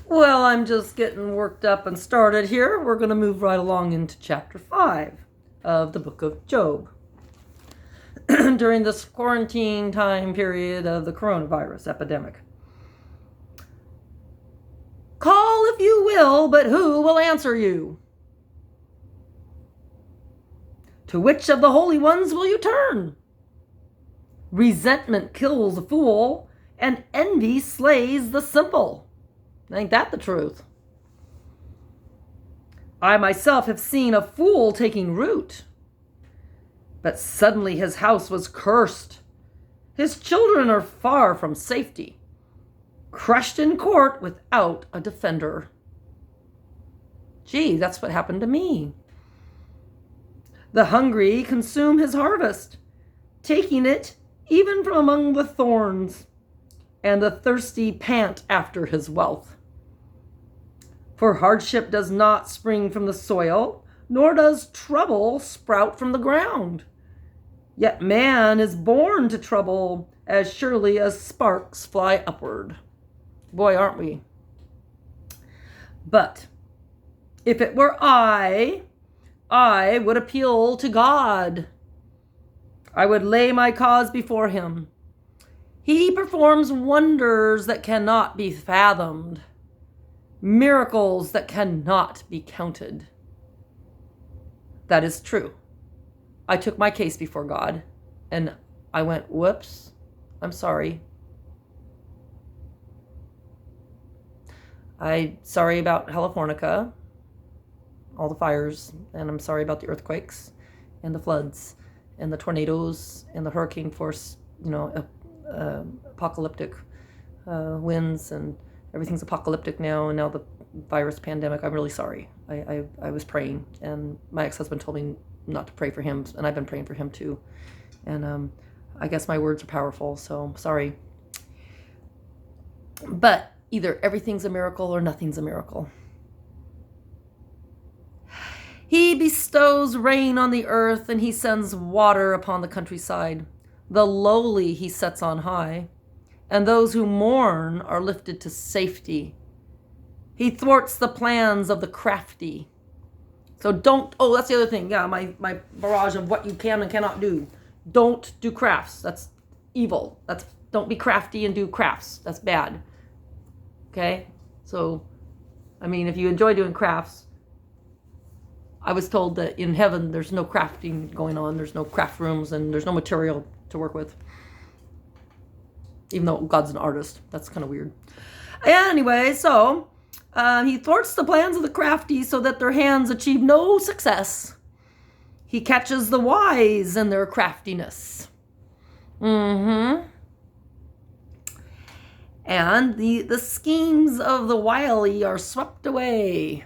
Well, I'm just getting worked up and started here. We're going to move right along into chapter 5 of the book of Job. During this quarantine time period of the coronavirus epidemic. Call if you will, but who will answer you? To which of the holy ones will you turn? Resentment kills a fool, and envy slays the simple. Ain't that the truth? I myself have seen a fool taking root, but suddenly his house was cursed. His children are far from safety, crushed in court without a defender. Gee, that's what happened to me. The hungry consume his harvest, taking it even from among the thorns, and the thirsty pant after his wealth. For hardship does not spring from the soil, nor does trouble sprout from the ground. Yet man is born to trouble as surely as sparks fly upward. Boy, aren't we? But if it were I would appeal to God. I would lay my cause before him. He performs wonders that cannot be fathomed, miracles that cannot be counted. That is true. I took my case before God, and I went, whoops, I'm sorry. I'm sorry about California, all the fires, and I'm sorry about the earthquakes and the floods and the tornadoes and the hurricane force, apocalyptic winds, and everything's apocalyptic now, and now the virus pandemic. I'm really sorry. I was praying, and my ex-husband told me not to pray for him, and I've been praying for him too. And I guess my words are powerful, so I'm sorry. But either everything's a miracle or nothing's a miracle. He bestows rain on the earth, and he sends water upon the countryside. The lowly he sets on high, and those who mourn are lifted to safety. He thwarts the plans of the crafty. So that's the other thing. Yeah, my barrage of what you can and cannot do. Don't do crafts. That's evil. Don't be crafty and do crafts. That's bad. Okay? So, if you enjoy doing crafts, I was told that in heaven there's no crafting going on. There's no craft rooms, and there's no material to work with. Even though God's an artist. That's kind of weird. Anyway, so he thwarts the plans of the crafty so that their hands achieve no success. He catches the wise in their craftiness. And the schemes of the wily are swept away.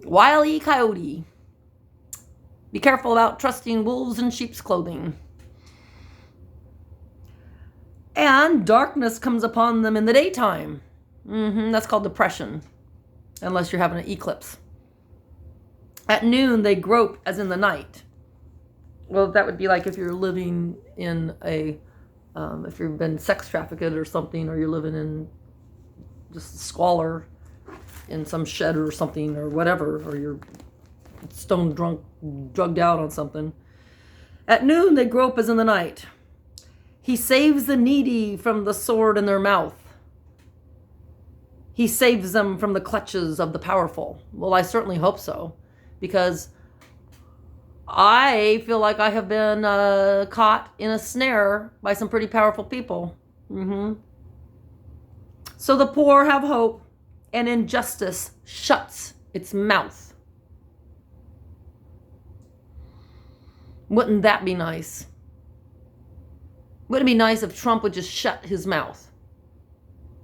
Wile E. Coyote. Be careful about trusting wolves in sheep's clothing. And darkness comes upon them in the daytime. That's called depression, unless you're having an eclipse. At noon, they grope as in the night. Well, that would be like if you're living in if you've been sex trafficked or something, or you're living in just squalor in some shed or something or whatever, or you're stone drunk, drugged out on something. At noon, they grope as in the night. He saves the needy from the sword in their mouth. He saves them from the clutches of the powerful. Well, I certainly hope so, because I feel like I have been caught in a snare by some pretty powerful people. So the poor have hope, and injustice shuts its mouth. Wouldn't that be nice? Wouldn't it be nice if Trump would just shut his mouth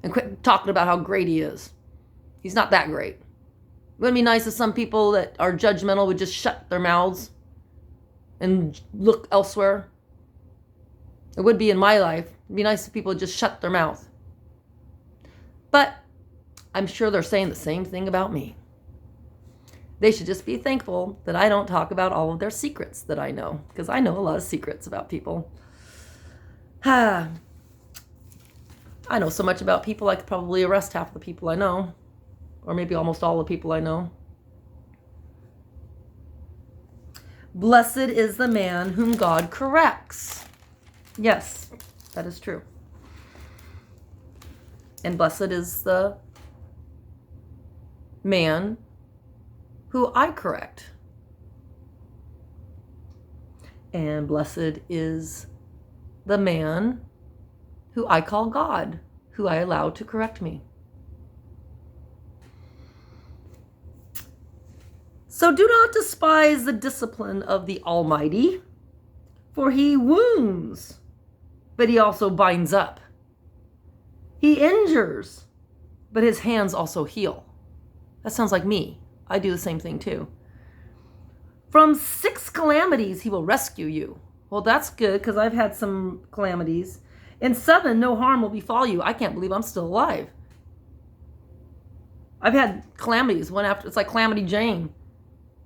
and quit talking about how great he is? He's not that great. Wouldn't it be nice if some people that are judgmental would just shut their mouths and look elsewhere? It would be in my life. It'd be nice if people would just shut their mouth. But I'm sure they're saying the same thing about me. They should just be thankful that I don't talk about all of their secrets that I know, because I know a lot of secrets about people. I know so much about people I could probably arrest half the people I know, or maybe almost all the people I know. Blessed is the man whom God corrects. Yes, that is true. And blessed is the man who I correct. And blessed is the man who I call God, who I allow to correct me. So do not despise the discipline of the Almighty, for he wounds, but he also binds up. He injures, but his hands also heal. That sounds like me. I do the same thing too. From 6 calamities he will rescue you. Well, that's good, because I've had some calamities. In 7, no harm will befall you. I can't believe I'm still alive. I've had calamities, one after, it's like Calamity Jane.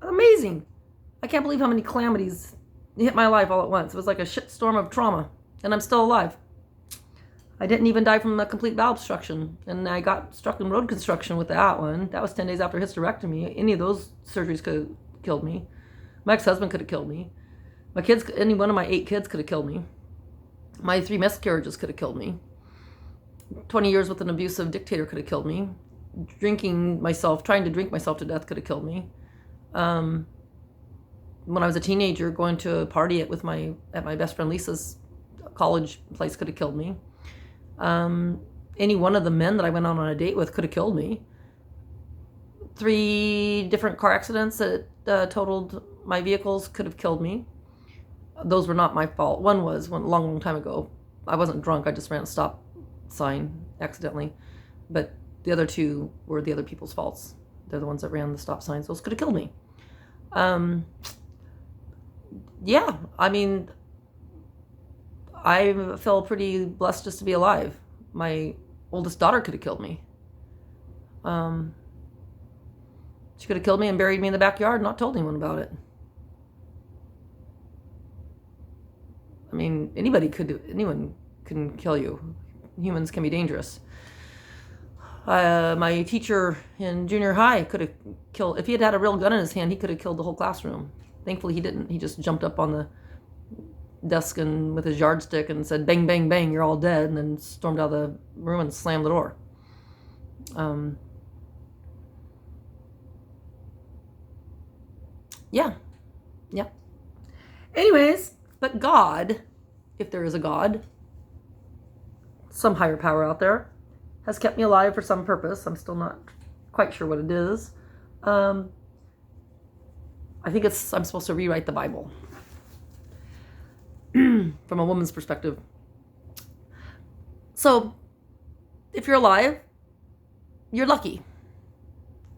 Amazing. I can't believe how many calamities hit my life all at once. It was like a shitstorm of trauma, and I'm still alive. I didn't even die from a complete bowel obstruction, and I got struck in road construction with that one. That was 10 days after hysterectomy. Any of those surgeries could have killed me. My ex-husband could have killed me. My kids, any one of my 8 kids could have killed me. My 3 miscarriages could have killed me. 20 years with an abusive dictator could have killed me. Trying to drink myself to death could have killed me. When I was a teenager, going to a party at my best friend Lisa's college place could have killed me. Any one of the men that I went on a date with could have killed me. 3 different car accidents that totaled my vehicles could have killed me. Those were not my fault. One was a long time ago. I wasn't drunk. I just ran a stop sign accidentally. But the other 2 were the other people's faults. They're the ones that ran the stop signs. Those could have killed me. Yeah, I mean, I feel pretty blessed just to be alive. My oldest daughter could have killed me. She could have killed me and buried me in the backyard and not told anyone about it. I mean, anyone can kill you. Humans can be dangerous. My teacher in junior high could have killed, if he had had a real gun in his hand, he could have killed the whole classroom. Thankfully he didn't. He just jumped up on the desk and with his yardstick and said, bang, bang, bang, you're all dead, and then stormed out of the room and slammed the door. Yeah. Anyways, but God, if there is a God, some higher power out there, has kept me alive for some purpose. I'm still not quite sure what it is. I think I'm supposed to rewrite the Bible from a woman's perspective. So, if you're alive, you're lucky,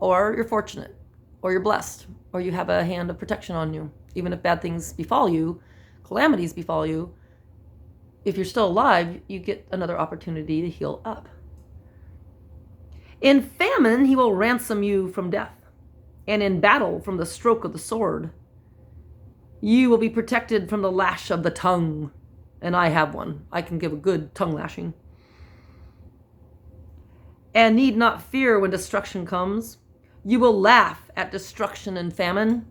or you're fortunate, or you're blessed, or you have a hand of protection on you. Even if bad things befall you, calamities befall you, if you're still alive, you get another opportunity to heal up. In famine, he will ransom you from death, and in battle from the stroke of the sword. You will be protected from the lash of the tongue, and I have one. I can give a good tongue lashing. And need not fear when destruction comes. You will laugh at destruction and famine,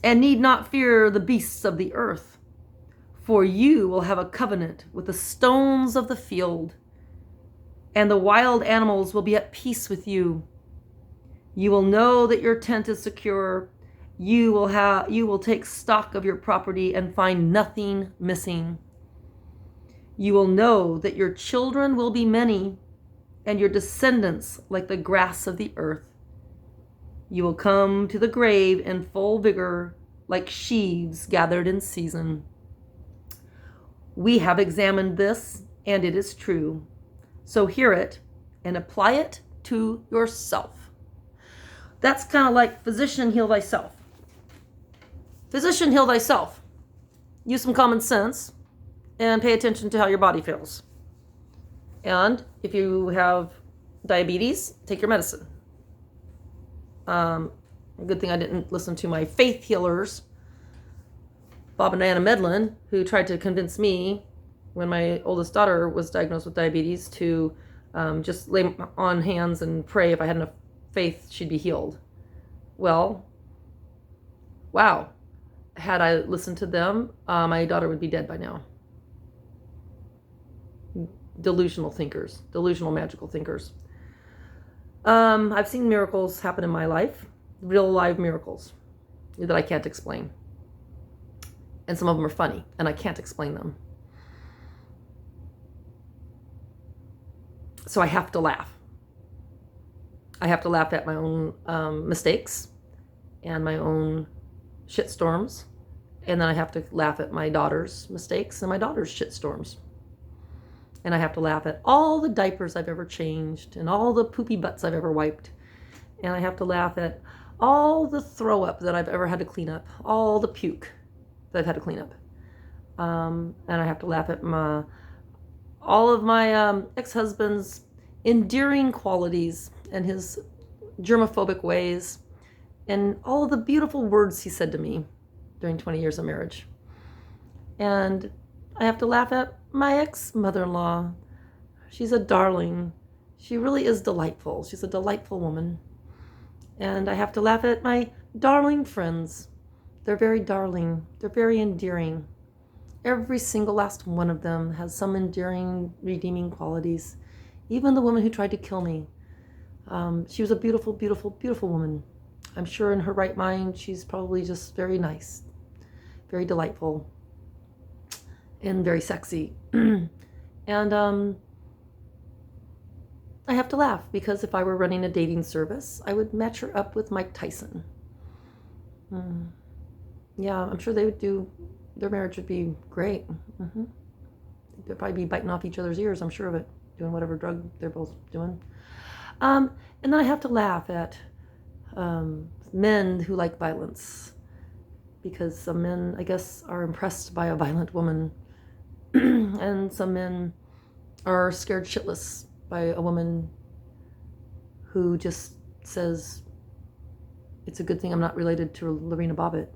and need not fear the beasts of the earth, for you will have a covenant with the stones of the field, and the wild animals will be at peace with you. You will know that your tent is secure. You will take stock of your property and find nothing missing. You will know that your children will be many, and your descendants like the grass of the earth. You will come to the grave in full vigor, like sheaves gathered in season. We have examined this, and it is true. So hear it and apply it to yourself. That's kind of like physician, heal thyself. Physician, heal thyself. Use some common sense and pay attention to how your body feels. And if you have diabetes, take your medicine. Good thing I didn't listen to my faith healers, Bob and Anna Medlin, who tried to convince me when my oldest daughter was diagnosed with diabetes to just lay on hands and pray if I had enough faith she'd be healed. Well, wow. Had I listened to them, my daughter would be dead by now. Delusional thinkers, delusional magical thinkers. I've seen miracles happen in my life, real live miracles that I can't explain. And some of them are funny, and I can't explain them. So I have to laugh. I have to laugh at my own mistakes and my own shitstorms. And then I have to laugh at my daughter's mistakes and my daughter's shitstorms. And I have to laugh at all the diapers I've ever changed and all the poopy butts I've ever wiped. And I have to laugh at all the throw up that I've ever had to clean up, all the puke that I've had to clean up. And I have to laugh at all of my ex-husband's endearing qualities and his germophobic ways and all of the beautiful words he said to me during 20 years of marriage. And I have to laugh at my ex-mother-in-law. She's a darling. She really is delightful. She's a delightful woman. And I have to laugh at my darling friends. They're very darling. They're very endearing. Every single last one of them has some endearing, redeeming qualities. Even the woman who tried to kill me. She was a beautiful, beautiful, beautiful woman. I'm sure in her right mind, she's probably just very nice, very delightful, and very sexy. And I have to laugh because if I were running a dating service, I would match her up with Mike Tyson. Yeah, I'm sure they would do, their marriage would be great. They'd probably be biting off each other's ears, I'm sure of it, doing whatever drug they're both doing. And then I have to laugh at men who like violence, because some men, I guess, are impressed by a violent woman, and some men are scared shitless by a woman who just says, it's a good thing I'm not related to Lorena Bobbitt.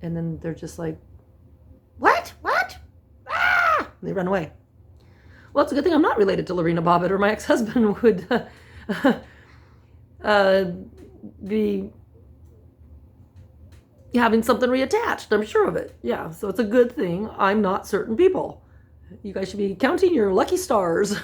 And then they're just like, what? Ah! And they run away. Well, it's a good thing I'm not related to Lorena Bobbitt, or my ex-husband would be having something reattached. I'm sure of it. Yeah, so it's a good thing I'm not certain people. You guys should be counting your lucky stars.